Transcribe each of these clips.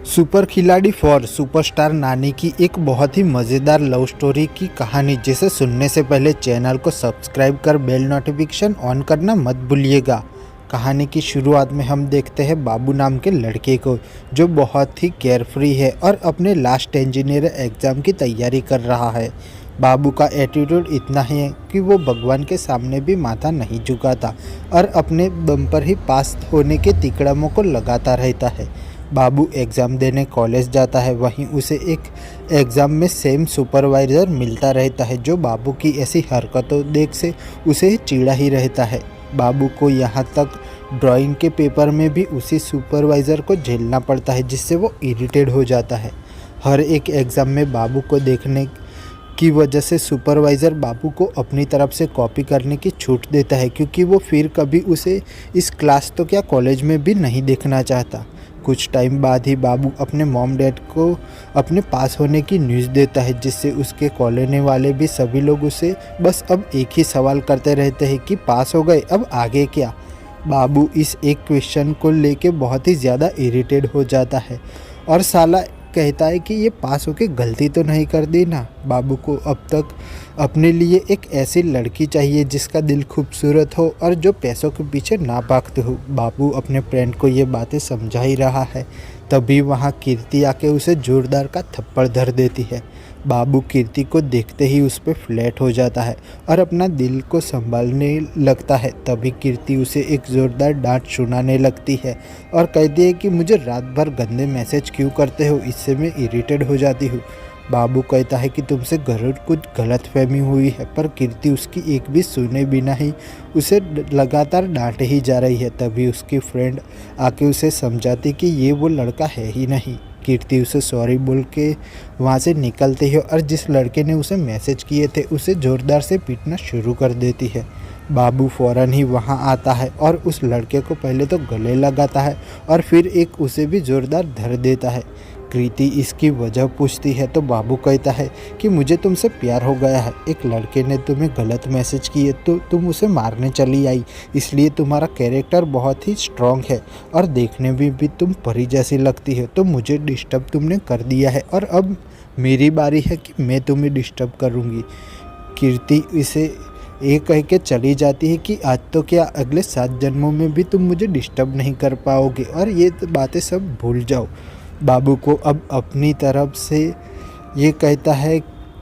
Super खिलाड़ी for superstar नानी की एक बहुत ही मज़ेदार लव स्टोरी की कहानी जिसे सुनने से पहले चैनल को सब्सक्राइब कर बेल नोटिफिकेशन ऑन करना मत भूलिएगा। कहानी की शुरुआत में हम देखते हैं बाबू नाम के लड़के को, जो बहुत ही केयरफ्री है और अपने लास्ट इंजीनियर एग्ज़ाम की तैयारी कर रहा है। बाबू का एटीट्यूड इतना है कि वो भगवान के सामने भी माथा नहीं झुकाता और अपने दम पर ही पास होने के तिकड़मों को लगाता रहता है। बाबू एग्ज़ाम देने कॉलेज जाता है, वहीं उसे एक एग्ज़ाम में सेम सुपरवाइज़र मिलता रहता है, जो बाबू की ऐसी हरकतों देख से उसे चिढ़ा ही रहता है। बाबू को यहाँ तक ड्राइंग के पेपर में भी उसी सुपरवाइज़र को झेलना पड़ता है, जिससे वो इरिटेट हो जाता है। हर एक एग्ज़ाम में बाबू को देखने की वजह से सुपरवाइज़र बाबू को अपनी तरफ से कॉपी करने की छूट देता है, क्योंकि वो फिर कभी उसे इस क्लास तो क्या कॉलेज में भी नहीं देखना चाहता। कुछ टाइम बाद ही बाबू अपने मॉम डैड को अपने पास होने की न्यूज़ देता है, जिससे उसके कॉलोनी वाले भी सभी लोग उसे बस अब एक ही सवाल करते रहते हैं कि पास हो गए, अब आगे क्या। बाबू इस एक क्वेश्चन को लेके बहुत ही ज़्यादा इरिटेट हो जाता है और साला कहता है कि ये पास होके गलती तो नहीं कर दी ना। बाबू को अब तक अपने लिए एक ऐसी लड़की चाहिए जिसका दिल खूबसूरत हो और जो पैसों के पीछे ना भागते हो। बाबू अपने फ्रेंड को ये बातें समझा ही रहा है, तभी वहाँ कीर्ति आके उसे जोरदार का थप्पड़ धर देती है। बाबू कीर्ति को देखते ही उस पर फ्लैट हो जाता है और अपना दिल को संभालने लगता है। तभी कीर्ति उसे एक ज़ोरदार डांट सुनाने लगती है और कहती है कि मुझे रात भर गंदे मैसेज क्यों करते हो, इससे मैं इरिटेट हो जाती हूँ। बाबू कहता है कि तुमसे ज़रूर कुछ गलतफहमी हुई है, पर कीर्ति उसकी एक भी सुने बिना ही उसे लगातार डांटे ही जा रही है। तभी उसकी फ्रेंड आके उसे समझाती कि ये वो लड़का है ही नहीं। कीर्ति उसे सॉरी बोल के वहाँ से निकलती है और जिस लड़के ने उसे मैसेज किए थे उसे ज़ोरदार से पीटना शुरू कर देती है। बाबू फ़ौरन ही वहाँ आता है और उस लड़के को पहले तो गले लगाता है और फिर एक उसे भी ज़ोरदार धर देता है। कृति इसकी वजह पूछती है तो बाबू कहता है कि मुझे तुमसे प्यार हो गया है, एक लड़के ने तुम्हें गलत मैसेज किए तो तुम उसे मारने चली आई, इसलिए तुम्हारा कैरेक्टर बहुत ही स्ट्रॉन्ग है और देखने में भी तुम परी जैसी लगती है, तो मुझे डिस्टर्ब तुमने कर दिया है और अब मेरी बारी है कि मैं तुम्हें डिस्टर्ब करूँगी। कीर्ति इसे ये कह के चली जाती है कि आज तो क्या अगले 7 जन्मों में भी तुम मुझे डिस्टर्ब नहीं कर पाओगे और ये बातें सब भूल जाओ। बाबू को अब अपनी तरफ से ये कहता है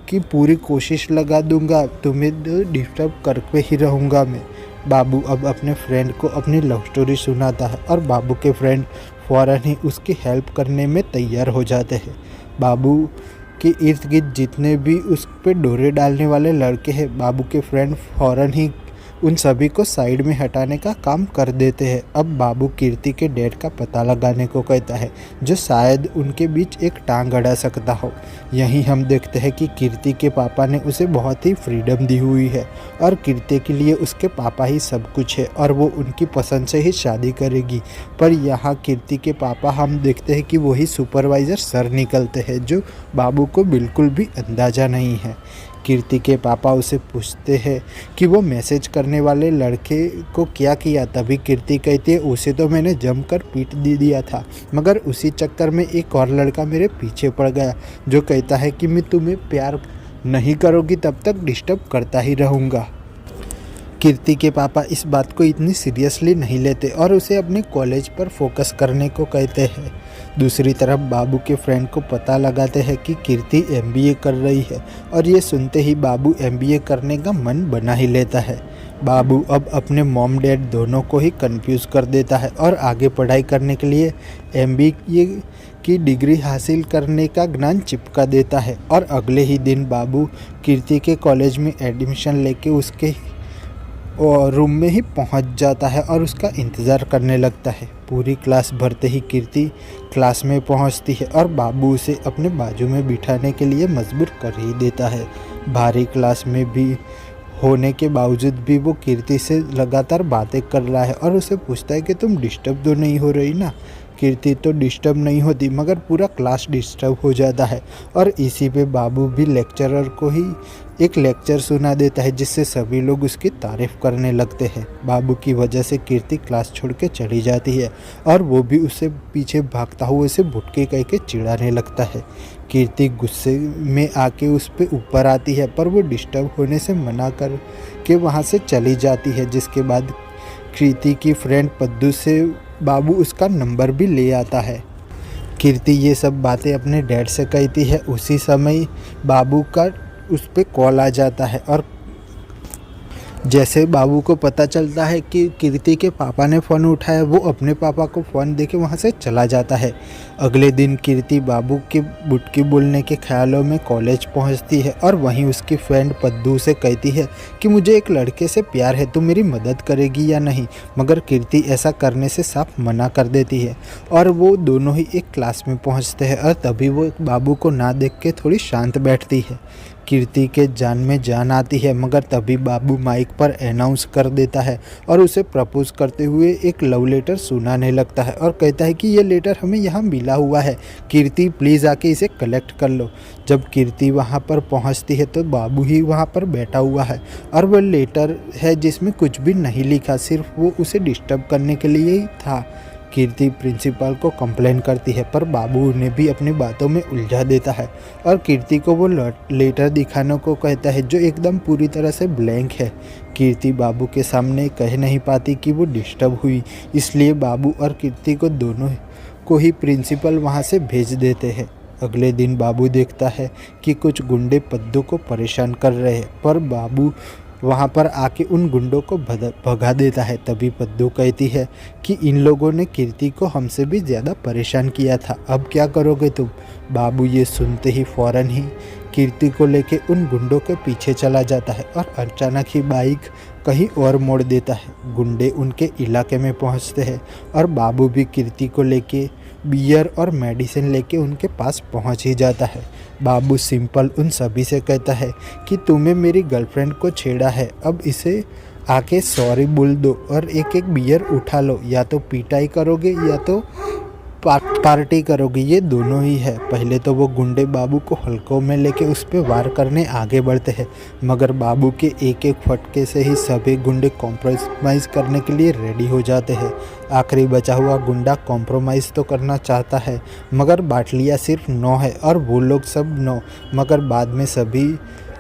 कि पूरी कोशिश लगा दूंगा, तुम्हें डिस्टर्ब करके ही रहूँगा मैं। बाबू अब अपने फ्रेंड को अपनी लव स्टोरी सुनाता है और बाबू के फ्रेंड फ़ौरन ही उसकी हेल्प करने में तैयार हो जाते हैं। बाबू के इर्द गिर्द जितने भी उस पर डोरे डालने वाले लड़के हैं, बाबू के फ्रेंड फ़ौरन ही उन सभी को साइड में हटाने का काम कर देते हैं। अब बाबू कीर्ति के डैड का पता लगाने को कहता है, जो शायद उनके बीच एक टांग अड़ा सकता हो। यहीं हम देखते हैं कि कीर्ति के पापा ने उसे बहुत ही फ्रीडम दी हुई है और कीर्ति के लिए उसके पापा ही सब कुछ है और वो उनकी पसंद से ही शादी करेगी। पर यहाँ कीर्ति के पापा हम देखते हैं कि वही सुपरवाइज़र सर निकलते हैं, जो बाबू को बिल्कुल भी अंदाज़ा नहीं है। कीर्ति के पापा उसे पूछते हैं कि वो मैसेज करने वाले लड़के को क्या किया। तभी कीर्ति कहती है, उसे तो मैंने जमकर पीट दिया था, मगर उसी चक्कर में एक और लड़का मेरे पीछे पड़ गया, जो कहता है कि मैं तुम्हें प्यार नहीं करोगी तब तक डिस्टर्ब करता ही रहूँगा। कीर्ति के पापा इस बात को इतनी सीरियसली नहीं लेते और उसे अपने कॉलेज पर फोकस करने को कहते हैं। दूसरी तरफ बाबू के फ्रेंड को पता लगाते हैं कि कीर्ति एमबीए कर रही है और ये सुनते ही बाबू एमबीए करने का मन बना ही लेता है। बाबू अब अपने मॉम डैड दोनों को ही कंफ्यूज कर देता है और आगे पढ़ाई करने के लिए एमबीए की डिग्री हासिल करने का ज्ञान चिपका देता है और अगले ही दिन बाबू कीर्ति के कॉलेज में एडमिशन लेके उसके और रूम में ही पहुंच जाता है और उसका इंतज़ार करने लगता है। पूरी क्लास भरते ही कीर्ति क्लास में पहुंचती है और बाबू उसे अपने बाजू में बिठाने के लिए मजबूर कर ही देता है। भारी क्लास में भी होने के बावजूद भी वो कीर्ति से लगातार बातें कर रहा है और उसे पूछता है कि तुम डिस्टर्ब तो नहीं हो रही ना। कीर्ति तो डिस्टर्ब नहीं होती मगर पूरा क्लास डिस्टर्ब हो जाता है और इसी पे बाबू भी लेक्चरर को ही एक लेक्चर सुना देता है जिससे सभी लोग उसकी तारीफ करने लगते हैं। बाबू की वजह से कीर्ति क्लास छोड़ के चली जाती है और वो भी उससे पीछे भागता हुआ उसे बुटके कह के चिढ़ाने लगता है। कीर्ति गुस्से में आके उस पर ऊपर आती है पर वो डिस्टर्ब होने से मना कर के वहाँ से चली जाती है। जिसके बाद कीर्ति की फ्रेंड पद्दू से बाबू उसका नंबर भी ले आता है। कीर्ति ये सब बातें अपने डैड से कहती है। उसी समय बाबू का उस पर कॉल आ जाता है और जैसे बाबू को पता चलता है कि कीर्ति के पापा ने फ़ोन उठाया, वो अपने पापा को फ़ोन देके वहाँ से चला जाता है। अगले दिन कीर्ति बाबू की बुटकी बोलने के ख्यालों में कॉलेज पहुँचती है और वहीं उसकी फ्रेंड पद्दू से कहती है कि मुझे एक लड़के से प्यार है, तो मेरी मदद करेगी या नहीं। मगर कीर्ति ऐसा करने से साफ मना कर देती है और वो दोनों ही एक क्लास में पहुँचते हैं और तभी वो बाबू को ना देख के थोड़ी शांत बैठती है। कीर्ति के जान में जान आती है मगर तभी बाबू माइक पर अनाउंस कर देता है और उसे प्रपोज करते हुए एक लव लेटर सुनाने लगता है और कहता है कि ये लेटर हमें यहाँ मिला हुआ है, कीर्ति प्लीज़ आके इसे कलेक्ट कर लो। जब कीर्ति वहाँ पर पहुँचती है तो बाबू ही वहाँ पर बैठा हुआ है और वह लेटर है जिसमें कुछ भी नहीं लिखा, सिर्फ वो उसे डिस्टर्ब करने के लिए ही था। कीर्ति प्रिंसिपल को कंप्लेन करती है पर बाबू उन्हें भी अपनी बातों में उलझा देता है और कीर्ति को वो लेटर दिखाने को कहता है जो एकदम पूरी तरह से ब्लैंक है। कीर्ति बाबू के सामने कह नहीं पाती कि वो डिस्टर्ब हुई, इसलिए बाबू और कीर्ति को दोनों को ही प्रिंसिपल वहाँ से भेज देते हैं। अगले दिन बाबू देखता है कि कुछ गुंडे पद्दू को परेशान कर रहे हैं पर बाबू वहाँ पर आके उन गुंडों को भगा देता है। तभी पद्दू कहती है कि इन लोगों ने कीर्ति को हमसे भी ज़्यादा परेशान किया था, अब क्या करोगे तुम। बाबू ये सुनते ही फ़ौरन ही कीर्ति को लेके उन गुंडों के पीछे चला जाता है और अचानक ही बाइक कहीं और मोड़ देता है। गुंडे उनके इलाके में पहुंचते हैं और बाबू भी कीर्ति को लेके बियर और मेडिसिन लेके उनके पास पहुंच ही जाता है। बाबू सिंपल उन सभी से कहता है कि तुम्हें मेरी गर्लफ्रेंड को छेड़ा है, अब इसे आके सॉरी बोल दो और एक एक बियर उठा लो, या तो पिटाई करोगे या तो पार्टी करोगे, ये दोनों ही है। पहले तो वो गुंडे बाबू को हल्कों में लेके उस पर वार करने आगे बढ़ते हैं मगर बाबू के एक एक फटके से ही सभी गुंडे कॉम्प्रोमाइज़ करने के लिए रेडी हो जाते हैं। आखिरी बचा हुआ गुंडा कॉम्प्रोमाइज़ तो करना चाहता है मगर बाटलियाँ सिर्फ 9 है और वो लोग सब 9, मगर बाद में सभी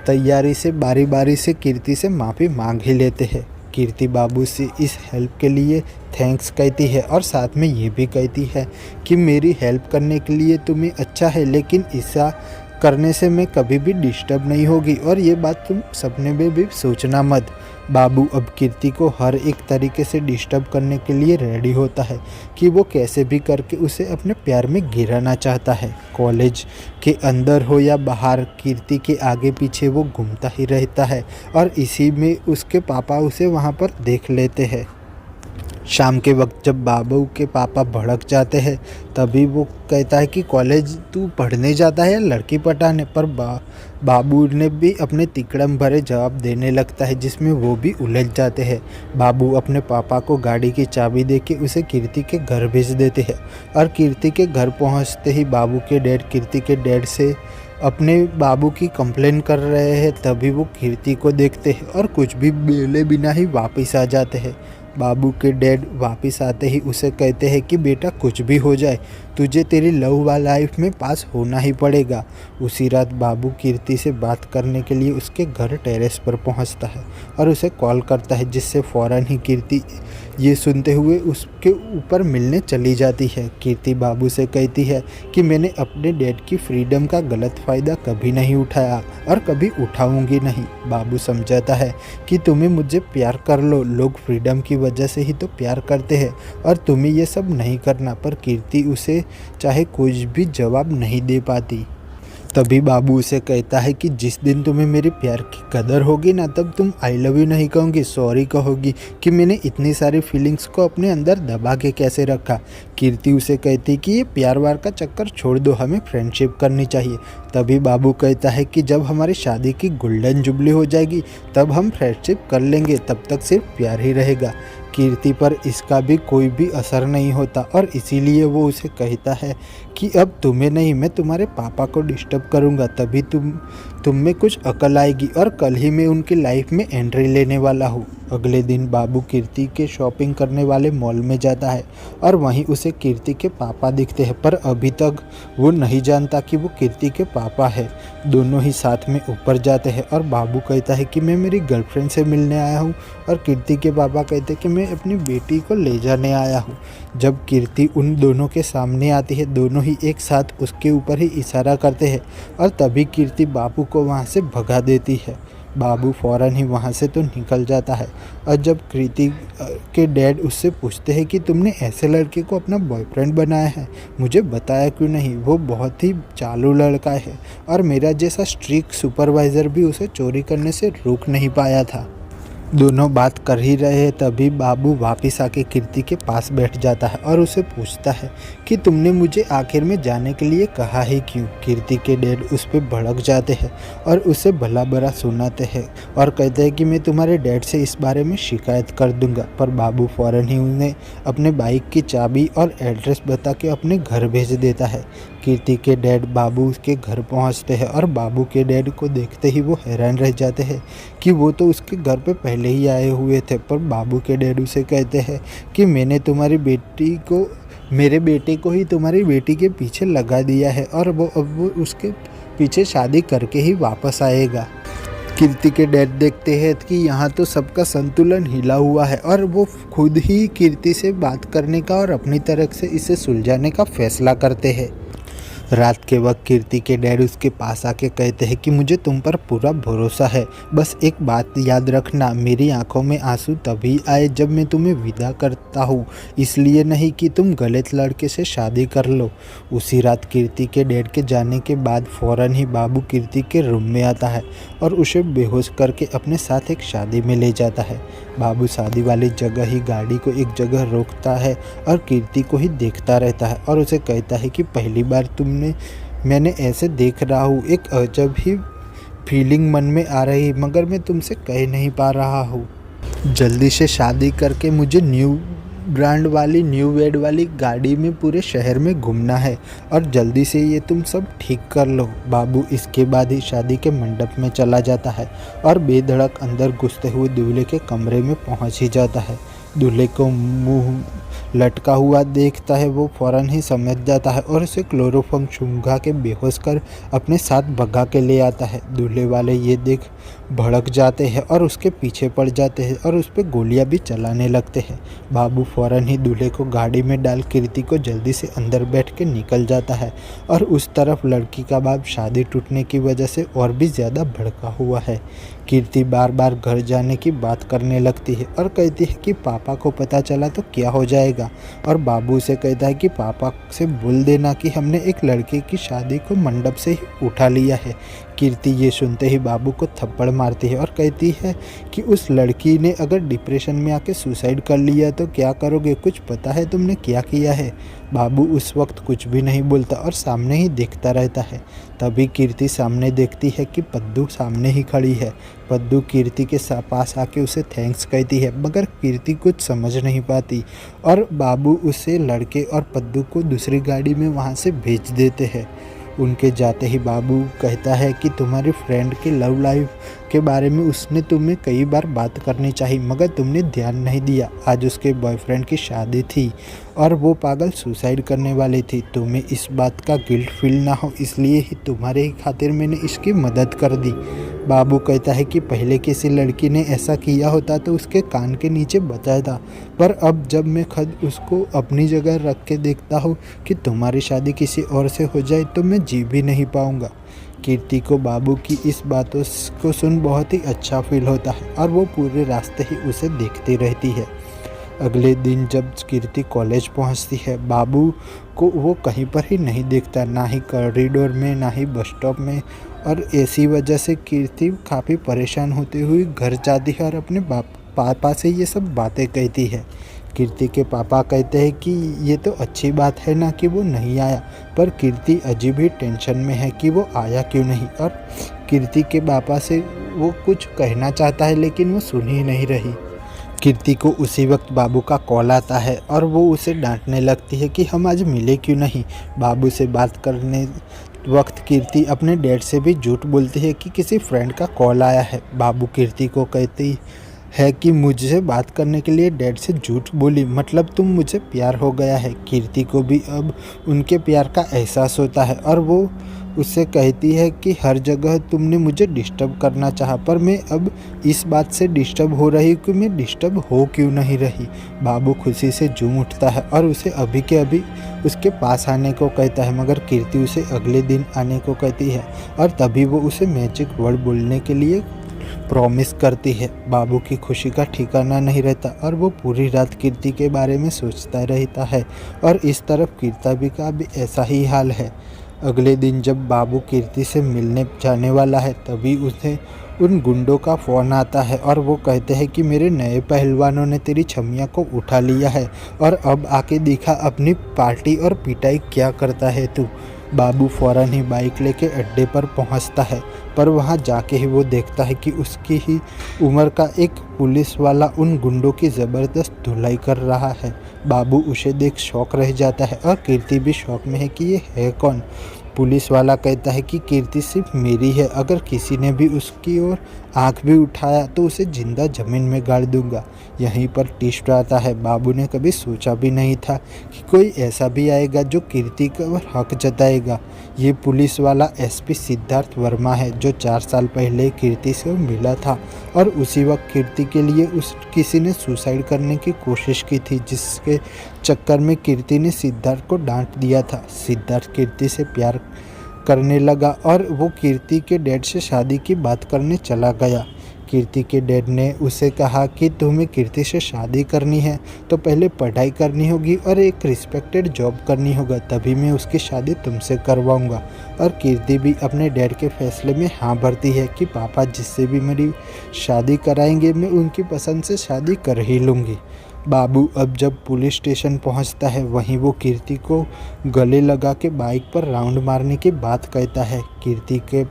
तैयारी से बारी बारी से कीर्ति से माफ़ी मांग ही लेते हैं। कीर्ति बाबू से इस हेल्प के लिए थैंक्स कहती है और साथ में ये भी कहती है कि मेरी हेल्प करने के लिए तुम्हें अच्छा है, लेकिन ऐसा करने से मैं कभी भी डिस्टर्ब नहीं होगी और ये बात तुम सपने में भी सोचना मत। बाबू अब कीर्ति को हर एक तरीके से डिस्टर्ब करने के लिए रेडी होता है कि वो कैसे भी करके उसे अपने प्यार में गिराना चाहता है। कॉलेज के अंदर हो या बाहर कीर्ति के आगे पीछे वो घूमता ही रहता है और इसी में उसके पापा उसे वहाँ पर देख लेते हैं। शाम के वक्त जब बाबू के पापा भड़क जाते हैं तभी वो कहता है कि कॉलेज तू पढ़ने जाता है या लड़की पटाने, पर बाबू ने भी अपने तिकड़म भरे जवाब देने लगता है जिसमें वो भी उलझ जाते हैं। बाबू अपने पापा को गाड़ी की चाबी देके उसे कीर्ति के घर भेज देते हैं और कीर्ति के घर पहुंचते ही बाबू के डैड कीर्ति के डैड से अपने बाबू की कंप्लेन कर रहे हैं। तभी वो कीर्ति को देखते हैं और कुछ भी बोले बिना ही वापस आ जाते हैं। बाबू के डैड वापस आते ही उसे कहते हैं कि बेटा कुछ भी हो जाए तुझे तेरी लव लाइफ में पास होना ही पड़ेगा। उसी रात बाबू कीर्ति से बात करने के लिए उसके घर टेरेस पर पहुंचता है और उसे कॉल करता है, जिससे फ़ौरन ही कीर्ति ये सुनते हुए उसके ऊपर मिलने चली जाती है। कीर्ति बाबू से कहती है कि मैंने अपने डैड की फ्रीडम का गलत फ़ायदा कभी नहीं उठाया और कभी उठाऊंगी नहीं। बाबू समझाता है कि तुम्हें मुझे प्यार कर लो, लोग फ्रीडम की वजह से ही तो प्यार करते हैं और तुम्हें ये सब नहीं करना। पर कीर्ति उसे चाहे कुछ भी जवाब नहीं दे पाती। तभी बाबू उसे कहता है कि जिस दिन तुम्हें मेरे प्यार की कदर होगी ना, तब तुम आई लव यू नहीं कहोगी, सॉरी कहोगी कि मैंने इतनी सारी फीलिंग्स को अपने अंदर दबा के कैसे रखा। कीर्ति उसे कहती कि ये प्यार वार का चक्कर छोड़ दो, हमें फ्रेंडशिप करनी चाहिए। तभी बाबू कहता है कि जब हमारी शादी की गोल्डन जुबली हो जाएगी तब हम फ्रेंडशिप कर लेंगे, तब तक सिर्फ प्यार ही रहेगा। कीर्ति पर इसका भी कोई भी असर नहीं होता और इसीलिए वो उसे कहता है कि अब तुम्हें नहीं, मैं तुम्हारे पापा को डिस्टर्ब करूँगा, तभी तुम में कुछ अकल आएगी और कल ही मैं उनकी लाइफ में एंट्री लेने वाला हूँ। अगले दिन बाबू कीर्ति के शॉपिंग करने वाले मॉल में जाता है और वहीं उसे कीर्ति के पापा दिखते हैं, पर अभी तक वो नहीं जानता कि वो कीर्ति के पापा है। दोनों ही साथ में ऊपर जाते हैं और बाबू कहता है कि मैं मेरी गर्लफ्रेंड से मिलने आया हूँ और कीर्ति के पापा कहते हैं कि मैं अपनी बेटी को ले जाने आया हूँ। जब कीर्ति उन दोनों के सामने आती है, दोनों ही एक साथ उसके ऊपर ही इशारा करते हैं और तभी कीर्ति बाबू को वहाँ से भगा देती है। बाबू फ़ौरन ही वहाँ से तो निकल जाता है और जब कीर्ति के डैड उससे पूछते हैं कि तुमने ऐसे लड़के को अपना बॉयफ्रेंड बनाया है, मुझे बताया क्यों नहीं, वो बहुत ही चालू लड़का है और मेरा जैसा स्ट्रिक्ट सुपरवाइज़र भी उसे चोरी करने से रोक नहीं पाया था। दोनों बात कर ही रहे हैं तभी बाबू वापस आके कीर्ति के पास बैठ जाता है और उसे पूछता है कि तुमने मुझे आखिर में जाने के लिए कहा है क्यों। कीर्ति के डैड उस पर भड़क जाते हैं और उसे भला बुरा सुनाते हैं और कहते हैं कि मैं तुम्हारे डैड से इस बारे में शिकायत कर दूंगा, पर बाबू फ़ौरन ही उन्हें अपने बाइक की चाबी और एड्रेस बता के अपने घर भेज देता है। कीर्ति के डैड बाबू के घर पहुंचते हैं और बाबू के डैड को देखते ही वो हैरान रह जाते हैं कि वो तो उसके घर पे पहले ही आए हुए थे, पर बाबू के डैड उसे कहते हैं कि मैंने तुम्हारी बेटी को, मेरे बेटे को ही तुम्हारी बेटी के पीछे लगा दिया है और अब वो उसके पीछे शादी करके ही वापस आएगा। कीर्ति के डैड देखते हैं कि यहाँ तो सबका संतुलन हिला हुआ है और वो खुद ही कीर्ति से बात करने का और अपनी तरफ से इसे सुलझाने का फैसला करते हैं। रात के वक्त कीर्ति के डैड उसके पास आके कहते हैं कि मुझे तुम पर पूरा भरोसा है, बस एक बात याद रखना, मेरी आंखों में आंसू तभी आए जब मैं तुम्हें विदा करता हूँ, इसलिए नहीं कि तुम गलत लड़के से शादी कर लो। उसी रात कीर्ति के डैड के जाने के बाद फ़ौरन ही बाबू कीर्ति के रूम में आता है और उसे बेहोश करके अपने साथ एक शादी में ले जाता है। बाबू शादी वाली जगह ही गाड़ी को एक जगह रोकता है और कीर्ति को ही देखता रहता है और उसे कहता है कि पहली बार मैंने ऐसे देख रहा हूँ, एक अजब ही फीलिंग मन में आ रही, मगर मैं तुमसे कह नहीं पा रहा हूँ। जल्दी से शादी करके मुझे न्यू ब्रांड वाली न्यू वेड वाली गाड़ी में पूरे शहर में घूमना है और जल्दी से ये तुम सब ठीक कर लो। बाबू इसके बाद ही शादी के मंडप में चला जाता है और बेधड़क अंदर घुसते हुए दूल्हे के कमरे में पहुंच ही जाता है। दूल्हे को मुंह लटका हुआ देखता है, वो फ़ौरन ही समझ जाता है और उसे क्लोरोफॉर्म सुंघा के बेहोश कर अपने साथ भगा के ले आता है। दूल्हे वाले ये देख भड़क जाते हैं और उसके पीछे पड़ जाते हैं और उस पर गोलियां भी चलाने लगते हैं। बाबू फ़ौरन ही दूल्हे को गाड़ी में डाल कीर्ति को जल्दी से अंदर बैठ के निकल जाता है और उस तरफ लड़की का बाप शादी टूटने की वजह से और भी ज़्यादा भड़का हुआ है। कीर्ति बार बार घर जाने की बात करने लगती है और कहती है कि पापा को पता चला तो क्या हो जाएगा, और बाबू से कहता है कि पापा से बोल देना कि हमने एक लड़के की शादी को मंडप से ही उठा लिया है। कीर्ति ये सुनते ही बाबू को थप्पड़ मारती है और कहती है कि उस लड़की ने अगर डिप्रेशन में आके सुसाइड कर लिया तो क्या करोगे, कुछ पता है तुमने क्या किया है। बाबू उस वक्त कुछ भी नहीं बोलता और सामने ही देखता रहता है। तभी कीर्ति सामने देखती है कि पद्दू सामने ही खड़ी है। पद्दू कीर्ति के पास आके उसे थैंक्स कहती है, मगर कीर्ति कुछ समझ नहीं पाती और बाबू उसे लड़के और पद्दू को दूसरी गाड़ी में वहाँ से भेज देते हैं। उनके जाते ही बाबू कहता है कि तुम्हारी फ्रेंड के लव लाइफ के बारे में उसने तुम्हें कई बार बात करनी चाहिए, मगर तुमने ध्यान नहीं दिया। आज उसके बॉयफ्रेंड की शादी थी और वो पागल सुसाइड करने वाली थी। तुम्हें इस बात का गिल्ट फील ना हो, इसलिए ही तुम्हारे ही खातिर मैंने इसकी मदद कर दी। बाबू कहता है कि पहले किसी लड़की ने ऐसा किया होता तो उसके कान के नीचे बचा था, पर अब जब मैं खुद उसको अपनी जगह रख के देखता हूँ कि तुम्हारी शादी किसी और से हो जाए तो मैं जी भी नहीं पाऊँगा। कीर्ति को बाबू की इस बातों को सुन बहुत ही अच्छा फील होता है और वो पूरे रास्ते ही उसे देखती रहती है। अगले दिन जब कीर्ति कॉलेज पहुंचती है, बाबू को वो कहीं पर ही नहीं देखता, ना ही कॉरिडोर में ना ही बस स्टॉप में, और ऐसी वजह से कीर्ति काफ़ी परेशान होती हुई घर जाती है और अपने पापा से ये सब बातें कहती है। कीर्ति के पापा कहते हैं कि ये तो अच्छी बात है ना कि वो नहीं आया, पर कीर्ति अजीब ही टेंशन में है कि वो आया क्यों नहीं, और कीर्ति के पापा से वो कुछ कहना चाहता है लेकिन वो सुन ही नहीं रही। कीर्ति को उसी वक्त बाबू का कॉल आता है और वो उसे डांटने लगती है कि हम आज मिले क्यों नहीं। बाबू से बात करने वक्त कीर्ति अपने डैड से भी झूठ बोलती है कि किसी फ्रेंड का कॉल आया है। बाबू कीर्ति को कहती है कि मुझसे बात करने के लिए डैड से झूठ बोली, मतलब तुम मुझे प्यार हो गया है। कीर्ति को भी अब उनके प्यार का एहसास होता है और वो उससे कहती है कि हर जगह तुमने मुझे डिस्टर्ब करना चाहा, पर मैं अब इस बात से डिस्टर्ब हो रही कि मैं डिस्टर्ब हो क्यों नहीं रही। बाबू खुशी से झूम उठता है और उसे अभी के अभी उसके पास आने को कहता है, मगर कीर्ति उसे अगले दिन आने को कहती है और तभी वो उसे मैजिक वर्ड बोलने के लिए प्रॉमिस करती है। बाबू की खुशी का ठिकाना नहीं रहता और वो पूरी रात कीर्ति के बारे में सोचता रहता है और इस तरफ कीर्ति का भी ऐसा ही हाल है। अगले दिन जब बाबू कीर्ति से मिलने जाने वाला है तभी उसे उन गुंडों का फ़ोन आता है और वो कहते हैं कि मेरे नए पहलवानों ने तेरी छमिया को उठा लिया है और अब आके दिखा अपनी पार्टी और पिटाई क्या करता है तू। बाबू फ़ौरन ही बाइक लेके अड्डे पर पहुंचता है, पर वहां जाके ही वो देखता है कि उसकी ही उम्र का एक पुलिस वाला उन गुंडों की ज़बरदस्त धुलाई कर रहा है। बाबू उसे देख शौक रह जाता है और कीर्ति भी शौक में है कि ये है कौन। पुलिस वाला कहता है कि कीर्ति सिर्फ मेरी है, अगर किसी ने भी उसकी ओर आंख भी उठाया तो उसे जिंदा जमीन में गाड़ दूंगा। यहीं पर ट्विस्ट आता है। बाबू ने कभी सोचा भी नहीं था कि कोई ऐसा भी आएगा जो कीर्ति का हक जताएगा। ये पुलिस वाला एसपी सिद्धार्थ वर्मा है जो 4 साल पहले कीर्ति से मिला था और उसी वक्त कीर्ति के लिए किसी ने सुसाइड करने की कोशिश की थी, जिसके चक्कर में कीर्ति ने सिद्धार्थ को डांट दिया था। सिद्धार्थ कीर्ति से प्यार करने लगा और वो कीर्ति के डैड से शादी की बात करने चला गया। कीर्ति के डैड ने उसे कहा कि तुम्हें कीर्ति से शादी करनी है तो पहले पढ़ाई करनी होगी और एक रिस्पेक्टेड जॉब करनी होगा, तभी मैं उसकी शादी तुमसे करवाऊंगा। और कीर्ति भी अपने डैड के फैसले में हाँ भरती है कि पापा जिससे भी मेरी शादी कराएंगे मैं उनकी पसंद से शादी कर ही लूँगी। बाबू अब जब पुलिस स्टेशन पहुंचता है वहीं वो कीर्ति को गले लगा के बाइक पर राउंड मारने की बात कहता है। कीर्ति के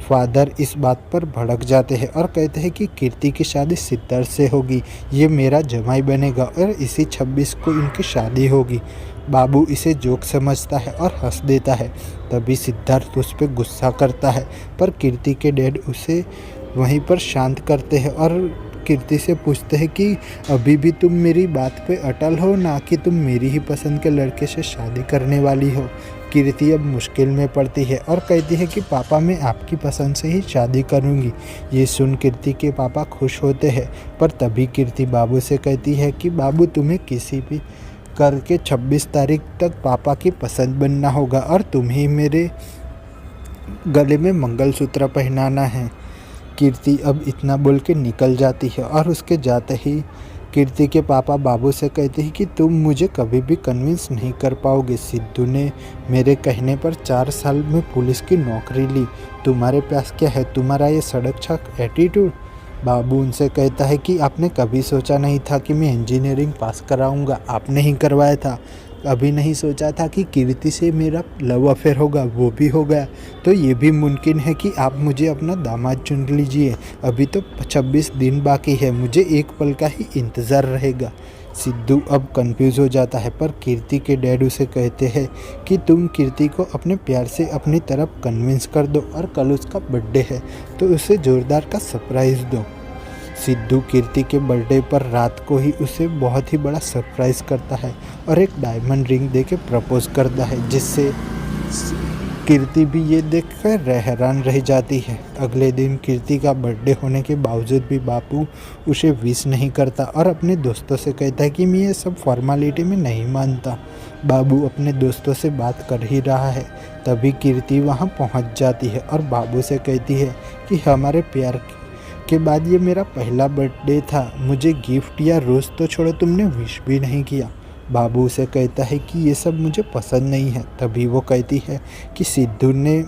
फादर इस बात पर भड़क जाते हैं और कहते हैं कि कीर्ति की शादी सिद्धार्थ से होगी, ये मेरा जमाई बनेगा और इसी 26 को इनकी शादी होगी। बाबू इसे जोक समझता है और हंस देता है। तभी सिद्धार्थ उस पर गुस्सा करता है, पर कीर्ति के डैड उसे वहीं पर शांत करते हैं और कीर्ति से पूछते हैं कि अभी भी तुम मेरी बात पे अटल हो ना कि तुम मेरी ही पसंद के लड़के से शादी करने वाली हो। कीर्ति अब मुश्किल में पड़ती है और कहती है कि पापा मैं आपकी पसंद से ही शादी करूंगी। ये सुन कीर्ति के पापा खुश होते हैं, पर तभी कीर्ति बाबू से कहती है कि बाबू तुम्हें किसी भी करके 26 तारीख तक पापा की पसंद बनना होगा और तुम्हें मेरे गले में मंगलसूत्र पहनाना है। कीर्ति अब इतना बोल के निकल जाती है और उसके जाते ही कीर्ति के पापा बाबू से कहते हैं कि तुम मुझे कभी भी कन्विंस नहीं कर पाओगे। सिद्धू ने मेरे कहने पर 4 साल में पुलिस की नौकरी ली, तुम्हारे पास क्या है, तुम्हारा ये सड़क छक एटीट्यूड। बाबू उनसे कहता है कि आपने कभी सोचा नहीं था कि मैं इंजीनियरिंग पास कराऊंगा, आपने ही करवाया था। अभी नहीं सोचा था कि कीर्ति से मेरा लव अफेयर होगा, वो भी हो गया। तो ये भी मुमकिन है कि आप मुझे अपना दामाद चुन लीजिए। अभी तो 26 दिन बाकी है, मुझे एक पल का ही इंतज़ार रहेगा। सिद्धू अब कंफ्यूज हो जाता है, पर कीर्ति के डैड उसे कहते हैं कि तुम कीर्ति को अपने प्यार से अपनी तरफ कन्विंस कर दो और कल उसका बर्थडे है तो उसे ज़ोरदार का सरप्राइज़ दो। सिद्धू कीर्ति के बर्थडे पर रात को ही उसे बहुत ही बड़ा सरप्राइज़ करता है और एक डायमंड रिंग देके प्रपोज करता है, जिससे कीर्ति भी ये देखकर हैरान रह जाती है। अगले दिन कीर्ति का बर्थडे होने के बावजूद भी बापू उसे विश नहीं करता और अपने दोस्तों से कहता है कि मैं ये सब फॉर्मेलिटी में नहीं मानता। बाबू अपने दोस्तों से बात कर ही रहा है, तभी कीर्ति वहाँ पहुँच जाती है और बाबू से कहती है कि हमारे प्यार के बाद ये मेरा पहला बर्थडे था, मुझे गिफ्ट या रोज़ तो छोड़ो तुमने विश भी नहीं किया। बाबू उसे कहता है कि ये सब मुझे पसंद नहीं है। तभी वो कहती है कि सिद्धू ने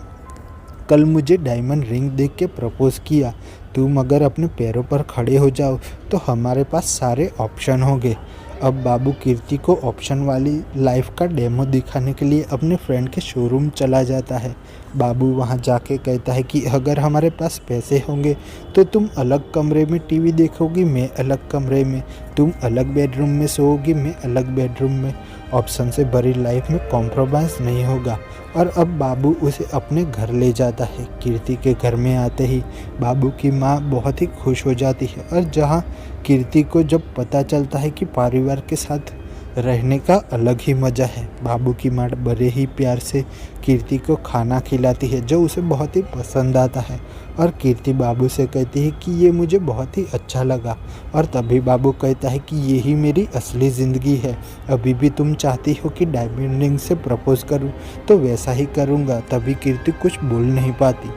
कल मुझे डायमंड रिंग देख के प्रपोज़ किया, तुम अगर अपने पैरों पर खड़े हो जाओ तो हमारे पास सारे ऑप्शन होंगे। अब बाबू कीर्ति को ऑप्शन वाली लाइफ का डेमो दिखाने के लिए अपने फ्रेंड के शोरूम चला जाता है। बाबू वहां जाके कहता है कि अगर हमारे पास पैसे होंगे तो तुम अलग कमरे में टीवी देखोगी, मैं अलग कमरे में, तुम अलग बेडरूम में सोओगी, मैं अलग बेडरूम में। ऑप्शन से भरी लाइफ में कॉम्प्रोमाइज़ नहीं होगा। और अब बाबू उसे अपने घर ले जाता है। कीर्ति के घर में आते ही बाबू की माँ बहुत ही खुश हो जाती है, और जहाँ कीर्ति को जब पता चलता है कि परिवार के साथ रहने का अलग ही मज़ा है, बाबू की माँ बड़े ही प्यार से कीर्ति को खाना खिलाती है जो उसे बहुत ही पसंद आता है। और कीर्ति बाबू से कहती है कि ये मुझे बहुत ही अच्छा लगा। और तभी बाबू कहता है कि यही मेरी असली ज़िंदगी है। अभी भी तुम चाहती हो कि डायमंड रिंग से प्रपोज करूं तो वैसा ही करूंगा। तभी कीर्ति कुछ बोल नहीं पाती।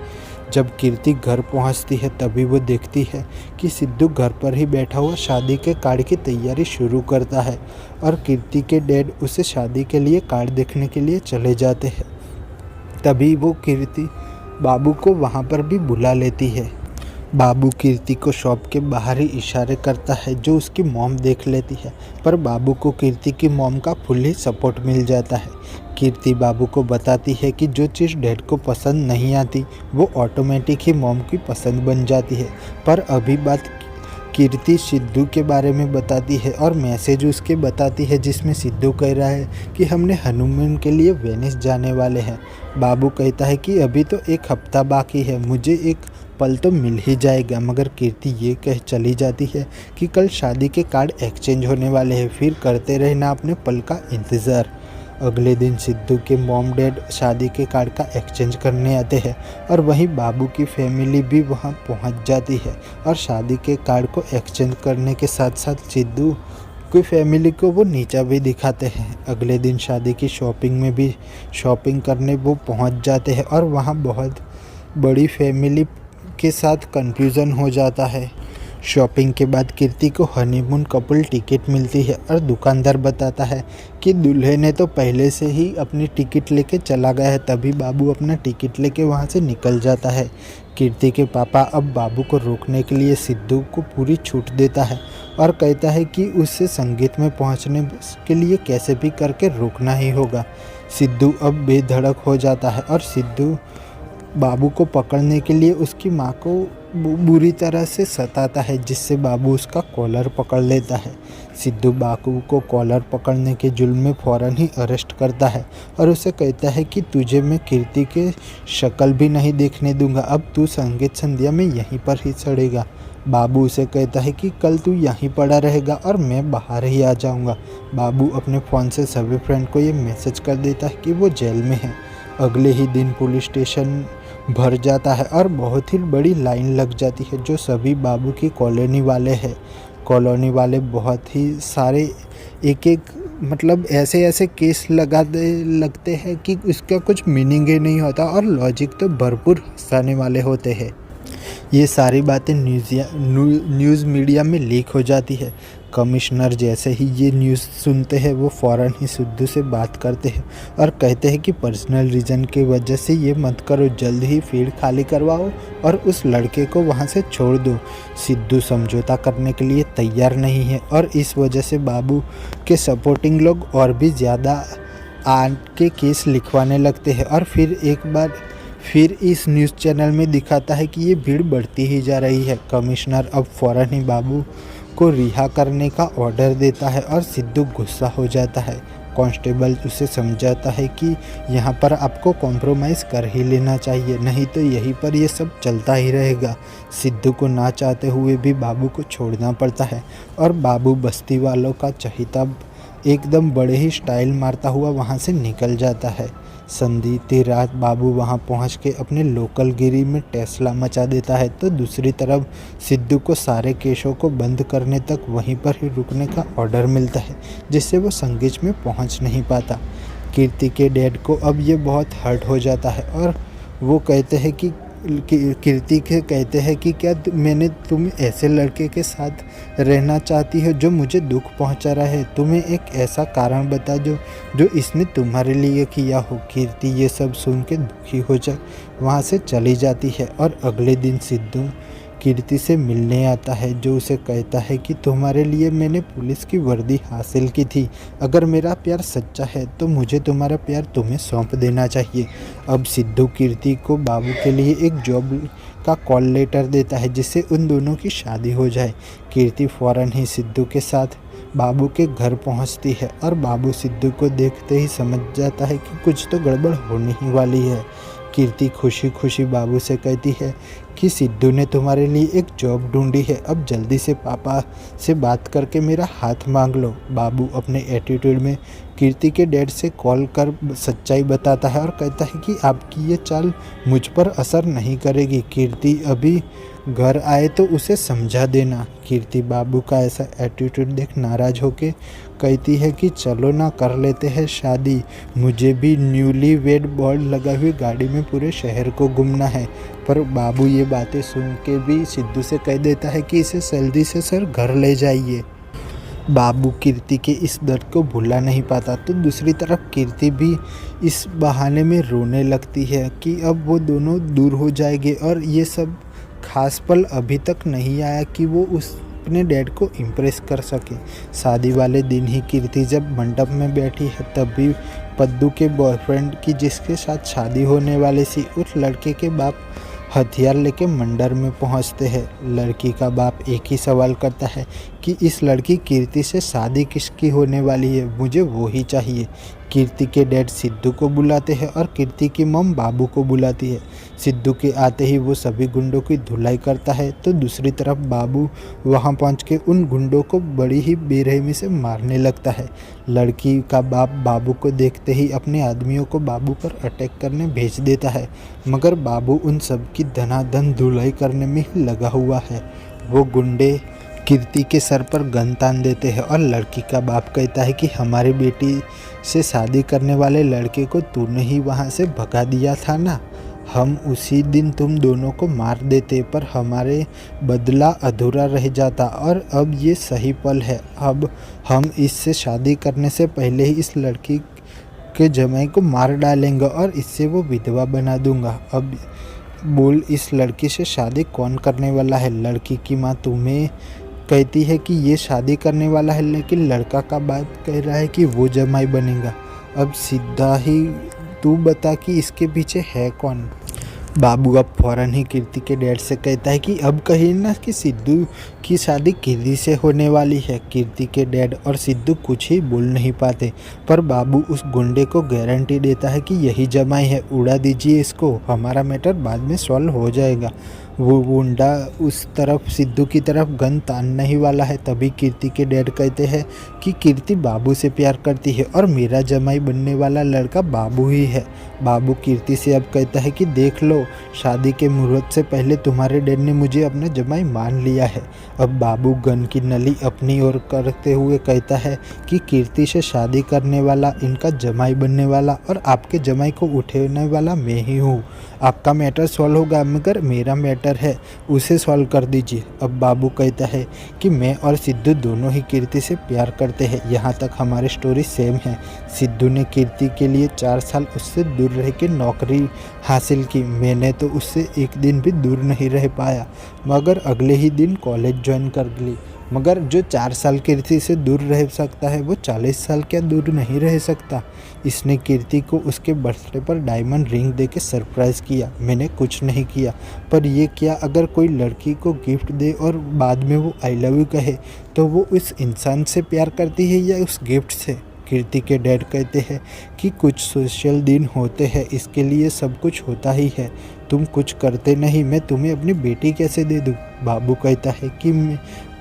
जब कीर्ति घर पहुंचती है तभी वो देखती है कि सिद्धू घर पर ही बैठा हुआ शादी के कार्ड की तैयारी शुरू करता है, और कीर्ति के डैड उसे शादी के लिए कार्ड देखने के लिए चले जाते हैं। तभी वो कीर्ति बाबू को वहाँ पर भी बुला लेती है। बाबू कीर्ति को शॉप के बाहर ही इशारे करता है जो उसकी मॉम देख लेती है, पर बाबू को कीर्ति की मॉम का फुल ही सपोर्ट मिल जाता है। कीर्ति बाबू को बताती है कि जो चीज़ डैड को पसंद नहीं आती वो ऑटोमेटिक ही मॉम की पसंद बन जाती है। पर अभी बात कीर्ति सिद्धू के बारे में बताती है और मैसेज उसके बताती है जिसमें सिद्धू कह रहा है कि हमने हनीमून के लिए वेनिस जाने वाले हैं। बाबू कहता है कि अभी तो एक हफ्ता बाकी है, मुझे एक पल तो मिल ही जाएगा। मगर कीर्ति ये कह चली जाती है कि कल शादी के कार्ड एक्सचेंज होने वाले हैं, फिर करते रहना अपने पल का इंतज़ार। अगले दिन सिद्धू के मॉम डैड शादी के कार्ड का एक्सचेंज करने आते हैं, और वहीं बाबू की फैमिली भी वहां पहुंच जाती है और शादी के कार्ड को एक्सचेंज करने के साथ साथ सिद्धू की फैमिली को वो नीचा भी दिखाते हैं। अगले दिन शादी की शॉपिंग में भी शॉपिंग करने वो पहुंच जाते हैं, और वहां बहुत बड़ी फैमिली के साथ कन्फ्यूज़न हो जाता है। शॉपिंग के बाद कीर्ति को हनीमून कपल टिकट मिलती है, और दुकानदार बताता है कि दूल्हे ने तो पहले से ही अपनी टिकट लेके चला गया है। तभी बाबू अपना टिकट लेके वहाँ से निकल जाता है। कीर्ति के पापा अब बाबू को रोकने के लिए सिद्धू को पूरी छूट देता है और कहता है कि उसे संगीत में पहुँचने के लिए कैसे भी करके रोकना ही होगा। सिद्धू अब बेधड़क हो जाता है, और सिद्धू बाबू को पकड़ने के लिए उसकी माँ को बुरी तरह से सताता है, जिससे बाबू उसका कॉलर पकड़ लेता है। सिद्धू बाबू को कॉलर पकड़ने के जुल्म में फ़ौरन ही अरेस्ट करता है और उसे कहता है कि तुझे मैं कीर्ति के शक्ल भी नहीं देखने दूंगा, अब तू संगीत संध्या में यहीं पर ही चढ़ेगा। बाबू उसे कहता है कि कल तू यहीं पड़ा रहेगा और मैं बाहर ही आ जाऊंगा। बाबू अपने फ़ोन से सभी फ्रेंड को ये मैसेज कर देता है कि वो जेल में है। अगले ही दिन पुलिस स्टेशन भर जाता है और बहुत ही बड़ी लाइन लग जाती है, जो सभी बाबू की कॉलोनी वाले हैं। कॉलोनी वाले बहुत ही सारे एक मतलब ऐसे केस लगते हैं कि उसका कुछ मीनिंग ही नहीं होता, और लॉजिक तो भरपूर हंसाने वाले होते हैं। ये सारी बातें न्यूज़ मीडिया में लीक हो जाती है। कमिश्नर जैसे ही ये न्यूज़ सुनते हैं वो फ़ौरन ही सिद्धू से बात करते हैं और कहते हैं कि पर्सनल रीज़न की वजह से ये मत करो, जल्द ही फील्ड खाली करवाओ और उस लड़के को वहाँ से छोड़ दो। सिद्धू समझौता करने के लिए तैयार नहीं है, और इस वजह से बाबू के सपोर्टिंग लोग और भी ज़्यादा आके केस लिखवाने लगते हैं। और फिर इस न्यूज़ चैनल में दिखाता है कि ये भीड़ बढ़ती ही जा रही है। कमिश्नर अब फ़ौरन ही बाबू को रिहा करने का ऑर्डर देता है और सिद्धू गुस्सा हो जाता है। कांस्टेबल उसे समझाता है कि यहाँ पर आपको कॉम्प्रोमाइज़ कर ही लेना चाहिए, नहीं तो यहीं पर ये सब चलता ही रहेगा। सिद्धू को ना चाहते हुए भी बाबू को छोड़ना पड़ता है, और बाबू बस्ती वालों का चहिता एकदम बड़े ही स्टाइल मारता हुआ वहाँ से निकल जाता है। संधीती रात बाबू वहां पहुंच के अपने लोकल गिरी में टेस्ला मचा देता है, तो दूसरी तरफ सिद्धू को सारे केसों को बंद करने तक वहीं पर ही रुकने का ऑर्डर मिलता है, जिससे वो संगीत में पहुंच नहीं पाता। कीर्ति के डैड को अब ये बहुत हर्ट हो जाता है, और वो कहते हैं कि कीर्ति के कहते हैं कि क्या मैंने तुम ऐसे लड़के के साथ रहना चाहती हो जो मुझे दुख पहुंचा रहा है? तुम्हें एक ऐसा कारण बता जो इसने तुम्हारे लिए किया हो। कीर्ति ये सब सुन के दुखी हो जा वहाँ से चली जाती है, और अगले दिन सिद्धू कीर्ति से मिलने आता है, जो उसे कहता है कि तुम्हारे लिए मैंने पुलिस की वर्दी हासिल की थी। अगर मेरा प्यार सच्चा है तो मुझे तुम्हारा प्यार तुम्हें सौंप देना चाहिए। अब सिद्धू कीर्ति को बाबू के लिए एक जॉब का कॉल लेटर देता है जिससे उन दोनों की शादी हो जाए। कीर्ति फौरन ही सिद्धू के साथ बाबू के घर पहुंचती है और बाबू सिद्धू को देखते ही समझ जाता है कि कुछ तो गड़बड़ होने ही वाली है। कीर्ति खुशी खुशी बाबू से कहती है कि सिद्धू ने तुम्हारे लिए एक जॉब ढूंढी है, अब जल्दी से पापा से बात करके मेरा हाथ मांग लो। बाबू अपने एटीट्यूड में कीर्ति के डैड से कॉल कर सच्चाई बताता है और कहता है कि आपकी ये चाल मुझ पर असर नहीं करेगी। कीर्ति अभी घर आए तो उसे समझा देना। कीर्ति बाबू का ऐसा एटीट्यूड देख नाराज होके कहती है कि चलो ना, कर लेते हैं शादी। मुझे भी न्यूली वेड बोर्ड लगा हुई गाड़ी में पूरे शहर को घूमना है। पर बाबू ये बातें सुन के भी सिद्धू से कह देता है कि इसे जल्दी से सर घर ले जाइए। बाबू कीर्ति के इस दर्द को भुला नहीं पाता, तो दूसरी तरफ कीर्ति भी इस बहाने में रोने लगती है कि अब वो दोनों दूर हो जाएंगे। और ये सब खास पल अभी तक नहीं आया कि वो अपने डैड को इम्प्रेस कर सके। शादी वाले दिन ही कीर्ति जब मंडप में बैठी है तभी पद्दू के बॉयफ्रेंड की जिसके साथ शादी होने वाली थी, उस लड़के के बाप हथियार लेके मंडर में पहुंचते हैं। लड़की का बाप एक ही सवाल करता है कि इस लड़की कीर्ति से शादी किसकी होने वाली है, मुझे वो ही चाहिए। कीर्ति के डैड सिद्धू को बुलाते हैं और कीर्ति की मम बाबू को बुलाती है। सिद्धू के आते ही वो सभी गुंडों की धुलाई करता है, तो दूसरी तरफ बाबू वहां पहुंच के उन गुंडों को बड़ी ही बेरहमी से मारने लगता है। लड़की का बाप बाबू को देखते ही अपने आदमियों को बाबू पर अटैक करने भेज देता है, मगर बाबू उन सब की धनाधन धुलाई करने में ही लगा हुआ है। वो गुंडे कीर्ति के सर पर गन तान देते हैं और लड़की का बाप कहता है कि हमारी बेटी से शादी करने वाले लड़के को तूने ही वहाँ से भगा दिया था ना, हम उसी दिन तुम दोनों को मार देते, पर हमारे बदला अधूरा रह जाता और अब ये सही पल है। अब हम इससे शादी करने से पहले ही इस लड़की के जमाई को मार डालेंगे और इससे वो विधवा बना दूंगा। अब बोल, इस लड़की से शादी कौन करने वाला है? लड़की की माँ तुम्हें कहती है कि ये शादी करने वाला है, लेकिन लड़का का बाप कह रहा है कि वो जमाई बनेगा। अब सीधा ही तू बता कि इसके पीछे है कौन? बाबू अब फौरन ही कीर्ति के डैड से कहता है कि अब कहीं ना कि सिद्धू की शादी कीर्ति से होने वाली है। कीर्ति के डैड और सिद्धू कुछ ही बोल नहीं पाते, पर बाबू उस गुंडे को गारंटी देता है कि यही जमाई है, उड़ा दीजिए इसको, हमारा मैटर बाद में सॉल्व हो जाएगा। वो गुंडा उस तरफ सिद्धू की तरफ गन तानने ही वाला है, तभी कीर्ति के डैड कहते हैं कि कीर्ति बाबू से प्यार करती है और मेरा जमाई बनने वाला लड़का बाबू ही है। बाबू कीर्ति से अब कहता है कि देख लो, शादी के मुहूर्त से पहले तुम्हारे डैड ने मुझे अपना जमाई मान लिया है। अब बाबू गन की नली अपनी ओर करते हुए कहता है कि कीर्ति से शादी करने वाला, इनका जमाई बनने वाला और आपके जमाई को उठाने वाला मैं ही हूँ। आपका मैटर सॉल्व होगा, मगर मेरा मैटर है उसे सॉल्व कर दीजिए। अब बाबू कहता है कि मैं और सिद्धू दोनों ही कीर्ति से प्यार करते हैं, यहाँ तक हमारी स्टोरी सेम है। सिद्धू ने कीर्ति के लिए 4 साल उससे दूर रह के नौकरी हासिल की, मैंने तो उससे एक दिन भी दूर नहीं रह पाया, मगर अगले ही दिन कॉलेज ज्वाइन कर ली। मगर जो 4 साल कीर्ति से दूर रह सकता है वो 40 साल क्या दूर नहीं रह सकता। इसने कीर्ति को उसके बर्थडे पर डायमंड रिंग देके सरप्राइज़ किया, मैंने कुछ नहीं किया। पर ये क्या, अगर कोई लड़की को गिफ्ट दे और बाद में वो आई लव यू कहे, तो वो उस इंसान से प्यार करती है या उस गिफ्ट से? कीर्ति के डैड कहते हैं कि कुछ सोशल दिन होते हैं, इसके लिए सब कुछ होता ही है, तुम कुछ करते नहीं, मैं तुम्हें अपनी बेटी कैसे दे दूँ? बाबू कहता है कि मैं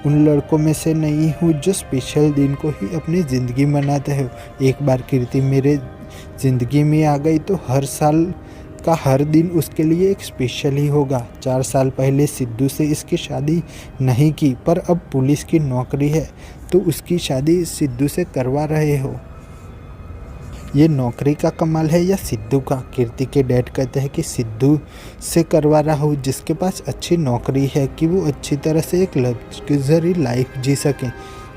उन लड़कों में से नहीं हूँ जो स्पेशल दिन को ही अपनी ज़िंदगी मनाते हो। एक बार कीर्ति मेरे ज़िंदगी में आ गई तो हर साल का हर दिन उसके लिए एक स्पेशल ही होगा। 4 साल पहले सिद्धू से इसकी शादी नहीं की, पर अब पुलिस की नौकरी है तो उसकी शादी सिद्धू से करवा रहे हो। ये नौकरी का कमाल है या सिद्धू का? कीर्ति के डैड कहते हैं कि सिद्धू से करवा रहा हूँ जिसके पास अच्छी नौकरी है कि वो अच्छी तरह से एक लग्जरी लाइफ जी सकें।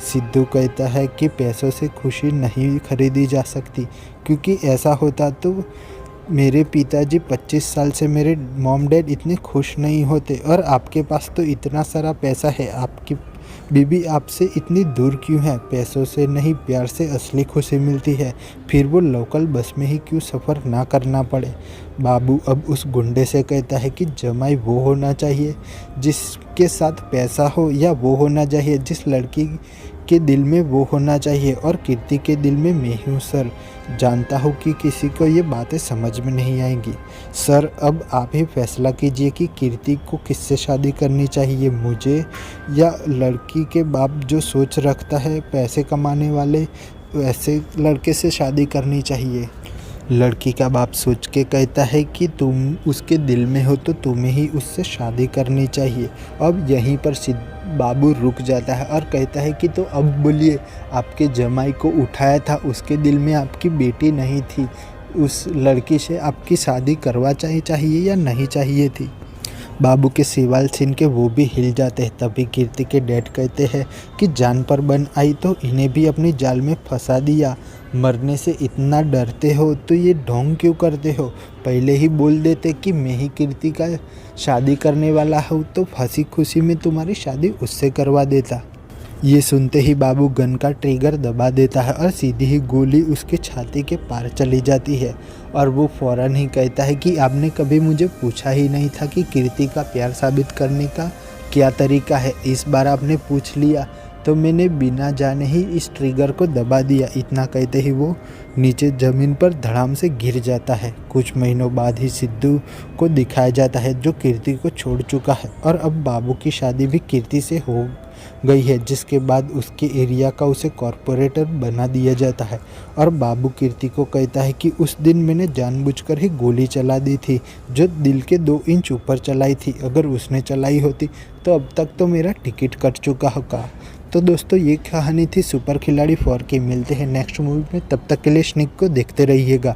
सिद्धू कहता है कि पैसों से खुशी नहीं खरीदी जा सकती, क्योंकि ऐसा होता तो मेरे पिताजी 25 साल से मेरे मॉम डैड इतने खुश नहीं होते और आपके पास तो इतना सारा पैसा है, आपकी बीबी आपसे इतनी दूर क्यों है? पैसों से नहीं प्यार से असली खुशी मिलती है, फिर वो लोकल बस में ही क्यों सफ़र ना करना पड़े। बाबू अब उस गुंडे से कहता है कि जमाई वो होना चाहिए जिसके साथ पैसा हो, या वो होना चाहिए जिस लड़की के दिल में वो होना चाहिए। और कीर्ति के दिल में मैं हूँ सर। जानता हूँ कि किसी को ये बातें समझ में नहीं आएंगी सर, अब आप ही फैसला कीजिए कि कीर्ति को किससे शादी करनी चाहिए, मुझे या लड़की के बाप जो सोच रखता है पैसे कमाने वाले वैसे लड़के से शादी करनी चाहिए। लड़की का बाप सोच के कहता है कि तुम उसके दिल में हो तो तुम्हें ही उससे शादी करनी चाहिए। अब यहीं पर बाबू रुक जाता है और कहता है कि तो अब बोलिए, आपके जमाई को उठाया था, उसके दिल में आपकी बेटी नहीं थी, उस लड़की से आपकी शादी करवा चाहिए या नहीं चाहिए थी। बाबू के सवाल सुन के वो भी हिल जाते हैं। तभी कीर्ति के डैड कहते हैं कि जान पर बन आई तो इन्हें भी अपनी जाल में फंसा दिया। मरने से इतना डरते हो तो ये ढोंग क्यों करते हो? पहले ही बोल देते कि मैं ही कीर्ति का शादी करने वाला हूँ तो हंसी खुशी में तुम्हारी शादी उससे करवा देता। ये सुनते ही बाबू गन का ट्रिगर दबा देता है और सीधी ही गोली उसके छाती के पार चली जाती है। और वो फ़ौरन ही कहता है कि आपने कभी मुझे पूछा ही नहीं था कि कीर्ति का प्यार साबित करने का क्या तरीका है। इस बार आपने पूछ लिया तो मैंने बिना जाने ही इस ट्रिगर को दबा दिया। इतना कहते ही वो नीचे ज़मीन पर धड़ाम से गिर जाता है। कुछ महीनों बाद ही सिद्धू को दिखाया जाता है जो कीर्ति को छोड़ चुका है और अब बाबू की शादी भी कीर्ति से हो गई है, जिसके बाद उसके एरिया का उसे कॉरपोरेटर बना दिया जाता है। और बाबू कीर्ति को कहता है कि उस दिन मैंने जानबूझकर ही गोली चला दी थी जो दिल के 2 इंच ऊपर चलाई थी। अगर उसने चलाई होती तो अब तक तो मेरा टिकट कट चुका होगा। तो दोस्तों ये कहानी थी सुपर खिलाड़ी 4 की। मिलते हैं नेक्स्ट मूवी में, तब तक के लिए स्नेक को देखते रहिएगा।